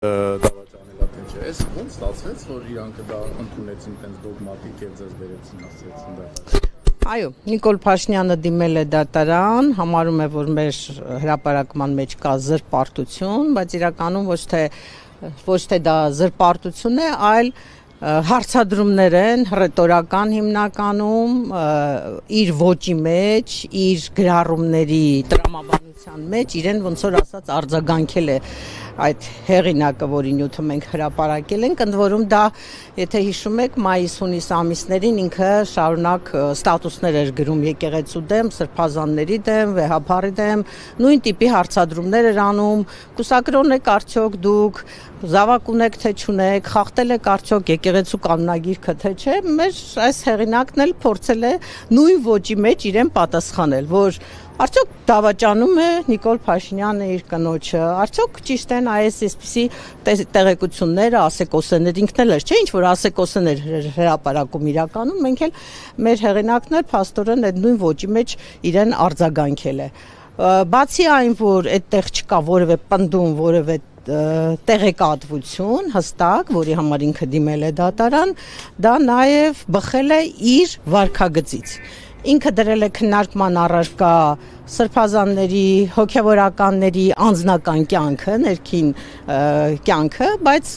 դավաճանելա թե չէ, այս ոնց ստացվեց, որ իրանք դա ընդունեցին տենց դոգմատիկ եւ ձեզ վերեցին հասցրեցին դա։ Այո, Նիկոլ Փաշինյանը դիմել է դատարան, համարում է, որ մեր հրապարակման մեջ կա զրպարտություն, բայց իրականում ոչ թե դա զրպարտություն է, այլ հարցադրումներ են ռետորական հիմնականում, իր ոճի մեջ, իր գրառումների տրամաբանության մեջ իրեն ոնց որ ասած արձագանքել է այդ հեղինակը, որի նյութը մենք հրապարակել ենք, ընդ որում դա, եթե հիշում եք, մայիս-հունիս ամիսներին ինքը շարունակ ստատուսներ էր գրում եկեղեցու դեմ, սրբազանների դեմ, վեհափառի դեմ, նույն տիպի հարցադրումներ էր անում, կուսակրոն եք արդյոք դուք, զավակ ունեք թե չունեք, խախտել եք արդյոք եկեղեցու կանոնագիրքը թե չէ, մեր այս հեղինակն էլ փորձել է նույն ոճի մեջ իրեն պատասխանել, որ արդյոք դավաճանում է Նիկոլ Փաշինյանը իր կնոջը, արդյոք ճիշտ են այսպիսի տեղեկությունները, ասեկոսեներ, ինքն էլ էր, չէ, ինչ որ ասեկոսեներ հրապարակում իրականում, մենք էլ մեր հեղինակն էլ փաստորեն այդ նույն ոճի մեջ իրեն արձագանքել է։ Բացի այն, որ այդտեղ չկա որևէ պնդում, որևէ տեղեկատվություն հստակ, որի համար ինքը դիմել է դատարան, դա նաև բխել է իր վարքագծից։ Ինքը դրել է քննարկման առարկա սրբազանների, հոգևորականների անձնական կյանքը, ներքին կյանքը, բայց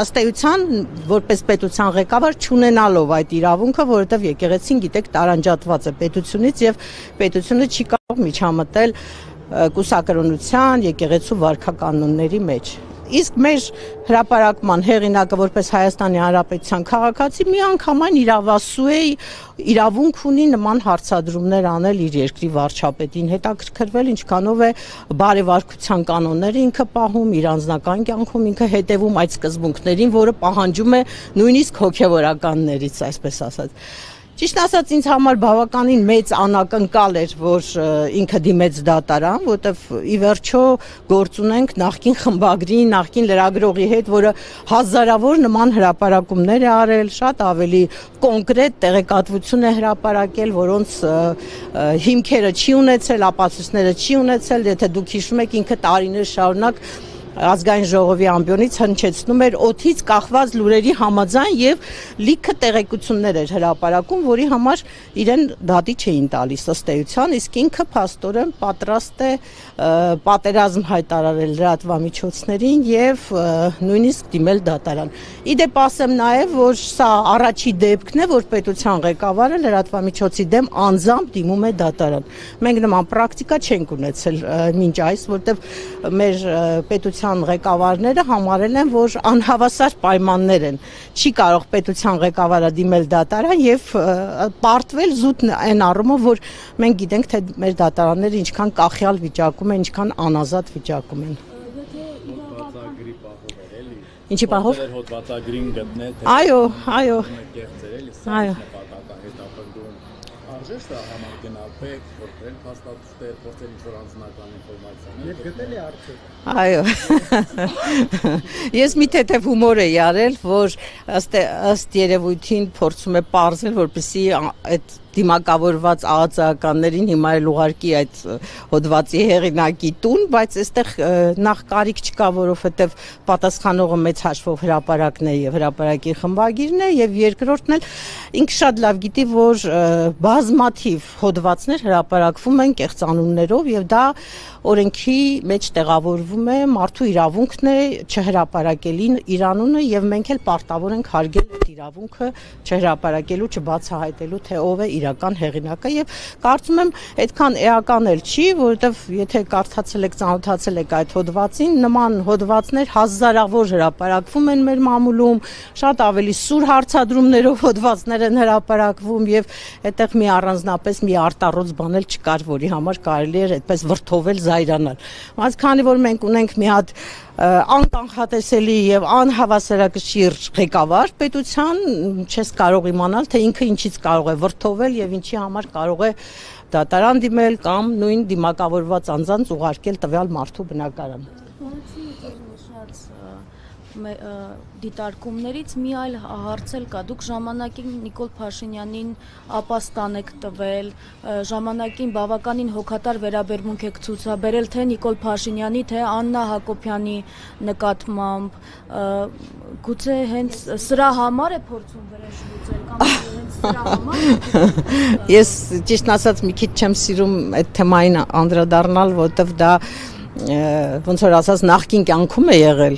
ըստ էության որպես պետության ղեկավար չունենալով այդ իրավունքը, որովհետև եկեղեցին գիտեք տարանջատված է պետությունից եւ պետությունը չի կարող միջամտել կուսակրոնության, եկեղեցու վարքականոնների մեջ։ Իսկ մեր հրապարակման հեղինակը որպես Հայաստանի Հանրապետության քաղաքացի միանգամայն իրավասու է, իրավունք ունի նման հարցադրումներ անել իր երկրի վարչապետին, հետաքրքրվել ինչքանով է բարեվարկության կանոնները ինքը պահում, իր անձնական կյանքում ինքը հետևում այդ սկզբունքներին, որը պահանջում է նույնիսկ հոգևորականներից, այսպես ասած։ Ճիշտ ասած ինձ համար բավականին մեծ անակնկալ էր, որ ինքը դիմեց դատարան, որտեվ ի վերջո գործ ունենք նախկին խմբագրի, նախկին լրագրողի հետ, որը հազարավոր նման հրապարակումներ է արել, շատ ավելի կոնկրետ տեղեկատվություն է հրապարակել, որոնց հիմքերը չի ունեցել, ապացույցները չի ունեցել, եթե դուք հիշում եք, ինքը տարիներ շարունակ Ազգային ժողովի ամբիոնից հնչեցնում էր օդից կախված լուրերի համաձայն եւ լիքը տեղեկություններ էր հրապարակում, որի համար իրեն դատի չէին տալիս ըստ էության, իսկ ինքը փաստորեն պատրաստ է պատերազմ հայտարարել լրատվամիջոցներին եւ նույնիսկ դիմել դատարան։ Իդեպ ասեմ նաեւ, որ սա առաջի դեպքն է, որ պետության ղեկավարը լրատվամիջոցի դեմ անձամբ դիմում է դատարան։ Մենք նման պրակտիկա չենք ունեցել մինչ այս, որտեվ մեր պետության ղեկավարները համարել են, որ անհավասար պայմաններ են։ Չի կարող պետության ղեկավարը դիմել դատարան եւ պարտվել զուտ այն առումով, որ մենք գիտենք, թե մեր դատարանները ինչքան կախյալ վիճակում են, ինչքան անազատ վիճակում են։ Ինչի պահով։ Հոդվածագրին գտնել, թե այո, այո։ Արժե՞շտ է համագնահատեք, որտեղ հաստատել, փորձել ինչ-որ անձնական ինֆորմացիաներ։ Եվ գտել է արդյոք։ Ես մի թեթև հումոր էի արել, որ ըստ երևույթին փորձում է պարզել, որպեսզի այդ դիմակավորված ԱԱԾ-ականներին հիմա էլ ուղարկի այդ հոդվածի հեղինակի տուն, բայց այստեղ նախ կարիք չկա, որովհետև պատասխանողը մեծ հաշվով հրապարակն է եւ հրապարակի խմբագիրն է, եւ երկրորդն էլ ինքը շատ լավ գիտի, որ բազմաթիվ հոդվածներ հրապարակվում են կեղծանուններով եւ դա օրենքի մեջ տեղավորվում է, մարդու իրավունքն է չհրապարակելին իր անունը եւ մենք էլ պարտավոր ենք հարգել այդ իրավունքը չհրապարակելու, չբացահայտելու, թե ով է իրական հեղինակը եւ կարծում եմ այդքան էական էլ չի, որովհետեւ եթե կարդացել եք, ծանոթացել եք այդ հոդվածին, նման հոդվածներ հազարավոր հրապարակվում են մեր մամուլում, շատ ավելի սուր հարցադրումներով հոդվածներ են հրապարակվում եւ այդտեղ մի առանձնապես մի արտառոց բան էլ չկար, որի համար կարելի էր այդպես վրթովել զայրանալ։ Բայց քանի որ մենք ունենք մի հատ անկանխատեսելի եւ անհավասարակշիռ ղեկավար պետության, չես կարող իմանալ, թե ինքը ինչից կարող է վրթովել եւ ինչի համար կարող է դատարան դիմել կամ նույն դիմակավորված անձանց ուղարկել տվյալ մարդու բնակարան։ այս դիտարկումներից մի այլ հարց էլ կա։ Դուք ժամանակին Նիկոլ Փաշինյանին ապաստան եք տվել, ժամանակին բավականին հոգատար վերաբերմունք եք ցուցաբերել թե Նիկոլ Փաշինյանի, թե Աննա Հակոբյանի նկատմամբ։ Գուցե հենց սրա համար է փորձում վրեժ լուծել կամ հենց սրա համար։ Ես ճիշտ ասած մի քիչ չեմ սիրում այդ թեմային անդրադառնալ, որովհետև դա ոնց որ ասած նախկին կյանքում է եղել,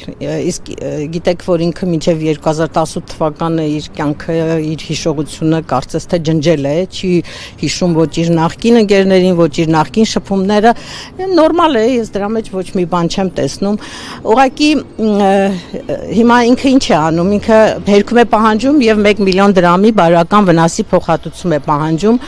իսկ գիտեք, որ ինքը մինչև 2018 թվականը իր կյանքը, իր հիշողությունը կարծես թե ջնջել է, չի հիշում ոչ իր նախկին ընկերներին, ոչ իր նախկին շփումները, նորմալ է, ես դրա մեջ ոչ մի բան չեմ տեսնում։ Ուղղակի հիմա ինքը ինչ է անում, ինքը հերքում է պահանջում եւ 1 միլիոն դրամի բարոյական վնասի փոխհատուցում է պահանջում,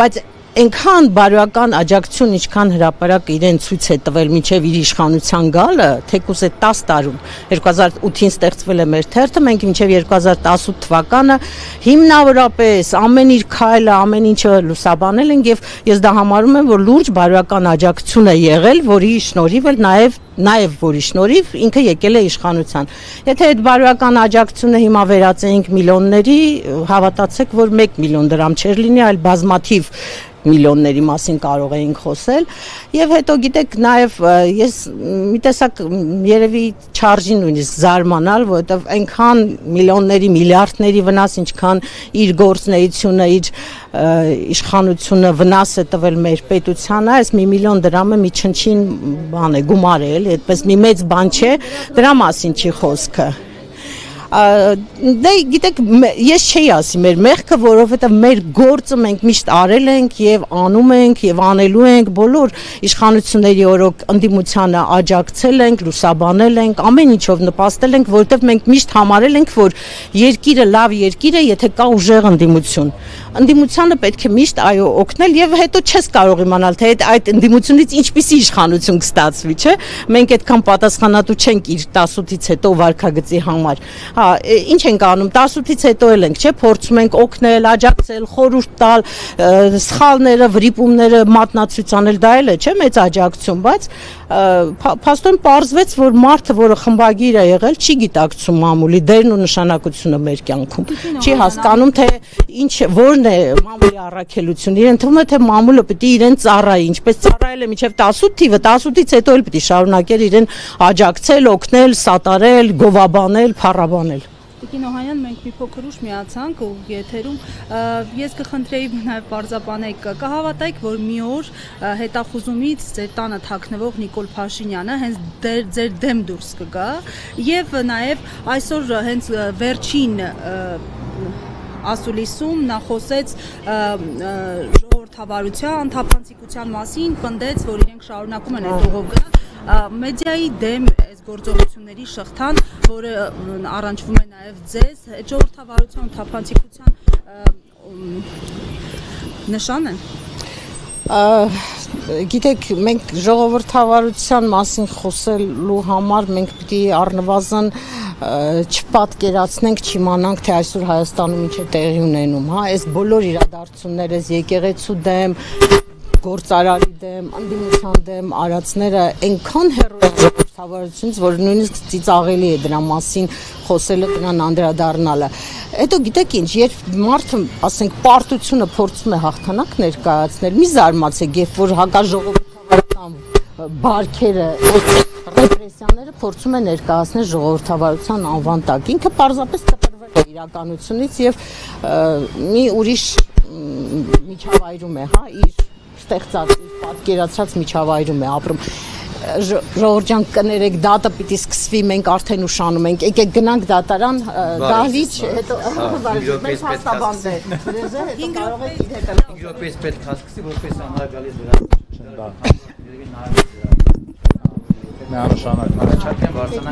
բայց այնքան բարոյական աջակցություն, ինչքան հրապարակը իրեն ցույց է տվել մինչև իր իշխանության գալը, թեկուզ է 10 տարում, 2008-ին ստեղծվել է մեր թերթը, մենք մինչև 2018 թվականը հիմնավորապես ամեն իր քայլը, ամեն ինչը լուսաբանել ենք եւ ես դա համարում եմ, որ լուրջ բարոյական աջակցություն է եղել, որի շնորհիվ էլ նաև որի շնորհիվ ինքը եկել է իշխանության։ Եթե այդ բարոյական աջակցությունը հիմա վերածենք միլիոնների, հավատացեք, որ 1 միլիոն դրամ չէր լինի, այլ բազմաթիվ միլիոնների մասին կարող էինք խոսել եւ հետո գիտեք նաեւ ես մի տեսակ երևի չարժի նույնիսկ զարմանալ, որովհետեւ այնքան միլիոնների, միլիարդների վնաս, ինչքան իր գործնեությունը, իր իշխանությունը վնաս է տվել մեր պետությանը, այս 1 միլիոն դրամը մի չնչին բան է, գումար է, էլի, այդպես մի մեծ բան չէ, դրա մասին չի խոսքը։ Դե գիտեք, ես չէի ասի մեր մեղքը, որովհետև մեր գործը մենք միշտ արել ենք եւ անում ենք եւ անելու ենք, բոլոր իշխանությունների օրոք ընդդիմությանը աջակցել ենք, լուսաբանել ենք, ամեն ինչով նպաստել ենք, որովհետև մենք միշտ համարել ենք, որ երկիրը լավ երկիր է, եթե կա ուժեղ ընդդիմություն։ Ընդդիմությանը պետք է միշտ այո օգնել եւ հետո չես կարող իմանալ, թե այդ ընդդիմությունից ինչպիսի իշխանություն կստացվի, չէ՞։ Մենք այդքան պատասխանատու չենք իր 18-ից հետո վարկագծի համար։ Հա, ինչ ենք անում, 18-ից հետո էլ ենք, չէ՞, փորձում ենք օգնել, աջակցել, խորհուրդ տալ, սխալները, վրիպումները մատնացույց անել, դա էլ է, չէ՞, մեծ աջակցություն, բայց փաստորեն պարզվեց, որ մարդը, որը խմբագիր է եղել, չի գիտակցում մամուլի դերն ու նշանակությունը մեր կյանքում։ Չի հասկանում, թե ինչ որն է մամուլի առաքելությունը։ Իրեն թվում է, թե մամուլը պիտի իրեն ծառայի, ինչպես ծառայել է մինչև 18 թիվը, 18-ից հետո էլ պիտի շարունակեր իրեն աջակցել, օգնել, սատարել, գովաբանել, փառաբանել։ Տիկին Օհանյան, մենք մի փոքր ուշ միացանք ու եթերում ես կխնդրեի նաև պարզաբանեք, կհավատայիք, որ մի օր հետախուզումից ձեր տանը թաքնվող Նիկոլ Փաշինյանը հենց ձեր դեմ դուրս կգա եւ նաև այսօր հենց վերջին ասուլիսում նա խոսեց ժողովրդավարության, թափանցիկության մասին, պնդեց, որ իրենք շարունակում են այդ ուղով գնալ մեդիայի դեմ այս գործողությունների շղթան, որը առնչվում է նաև ձեզ, ժողովրդավարության ու թափանցիկության նշան են։ Գիտեք, մենք ժողովրդավարության մասին խոսելու համար մենք պիտի առնվազն չպատկերացնենք, չիմանանք, թե այսօր Հայաստանում ինչ է տեղի ունենում, հա, այս բոլոր իրադարձությունները, այս եկեղեցու դեմ, գործարարի դեմ, ընդդիմության դեմ արածները այնքան հեռու են ժողովրդավարությունից, որ նույնիսկ ծիծաղելի է դրա մասին խոսելը, դրան անդրադառնալը։ Հետո գիտեք ինչ, երբ մարդը, ասենք, պարտությունը փորձում է հաղթանակ ներկայացնել, մի զարմացեք, երբ որ հակաժողովրդավարական բարքերը, ռեպրեսիաները փորձում է ներկայացնել ժողովրդավարության անվան տակ։ Ինքը պարզապես տպրվել է իրականությունից եւ մի ուրիշ միջավայրում է, հա, իր ստեղծած, պատկերացրած միջավայրում է ապրում։ Ժողովուրդ ջան, կներեք, դատը պիտի սկսվի, մենք արդեն ուշանում ենք, եկեք գնանք դատարան, դահլիճ, հետո մենք հաստաբանվենք։ 5 րոպեից պետք է սկսի, որպես ամառ գալիս դրա։ Դա։ Նա նշանակում է,